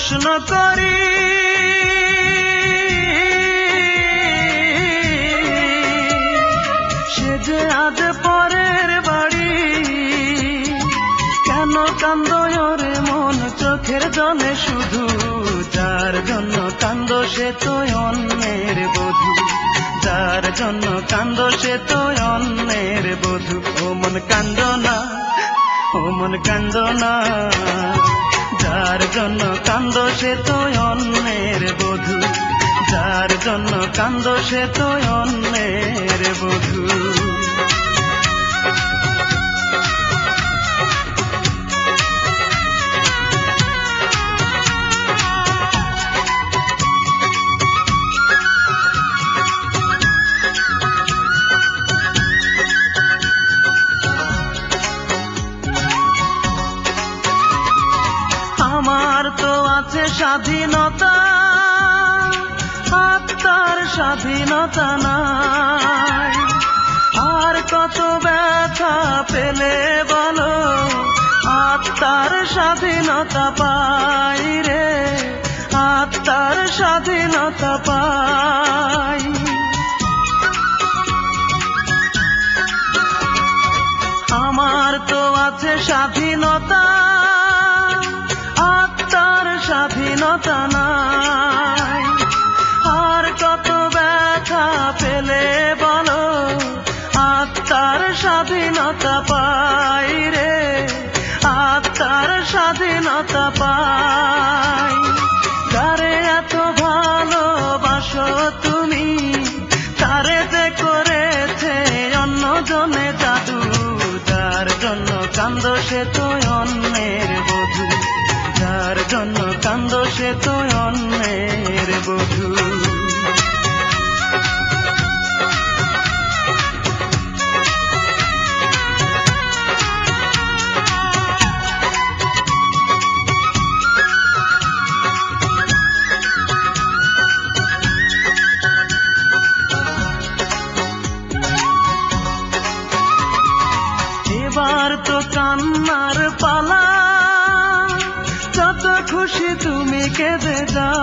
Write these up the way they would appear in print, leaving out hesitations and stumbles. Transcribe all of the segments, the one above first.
প্রশ্ন করি, সে যে আজ পরের বাড়ি, কেন কান্দো রে মন চোখের জলে শুধু? যার জন্য কান্দো সে তো অন্যের বধূ, যার জন্য কান্দো সে তো অন্যের বধূ। ও মন কান্দো না, ও মন কান্দো না, যার জন্য কান্দো সে তো অন্যের বধূ, যার জন্য কান্দো সে তো অন্যের বধূ। আমার তো আছে স্বাধীনতা, আত্মার স্বাধীনতা নাই। আর কত ব্যথা পেলে বলো, আত্মার স্বাধীনতা পাই রে, আত্মার স্বাধীনতা পাই। আমার তো আছে স্বাধীনতা, আত্মার স্বাধীনতা নাই। আর কত ব্যথা পেলে বলো, আত্মার স্বাধীনতা পাই রে, আত্মার স্বাধীনতা পাই। যারে এত ভালোবাসো তুমি, তারে যে করেছে অন্যজনে জাদু, যার জন্য কান্দো সে তো অন্যের বধূ, যার জন্য কান্দো সে তো অন্যের বধূ। এবার তো কান্নার পালা, যত খুশি তুমি কেঁদে যাও।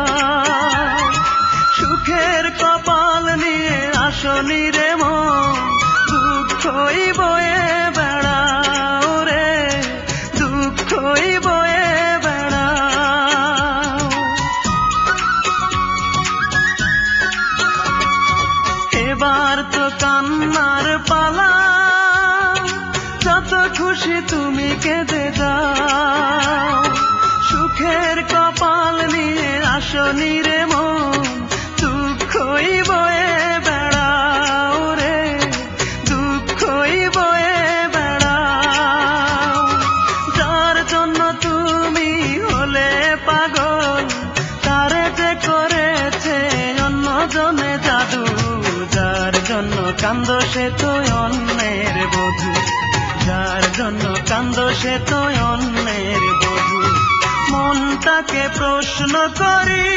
সুখের কপাল নিয়ে আসনি রে মন, দুঃখই বয়ে বেড়াও রে, দুঃখই বয়ে বেড়াও। এবার তো কান্নার পালা, যত খুশি তুমি কেঁদে যাও। সুখের কপাল নিয়ে আসনি রে মন, দুঃখই বয়ে বেড়াও রে, দুঃখই বয়ে বেড়াও। যার জন্য তুমি হলে পাগল, তারে যে করেছে অন্যজনে জাদু, যার জন্য কান্দো সে তো অন্যের বধূ, যার জন্য কান্দো সে তো অন্যের বধূ। মনটাকে প্রশ্ন করি,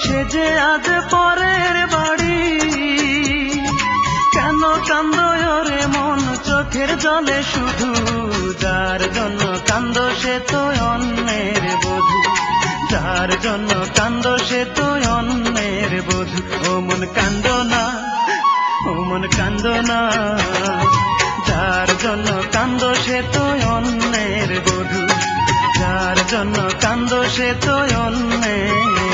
সে যে আজ পরের বাড়ি, কেন কান্দো রে মন চোখের জলে শুধু? যার জন্য কান্দো সে তো অন্যের বধূ, যার জন্য কান্দো সে তো অন্যের বধূ। ও মন কান্দো না, ও মন কান্দো না, যার জন্য কান্দো সে তো অন্যের বধূ, যার জন্য কান্দো সে তো অন্যের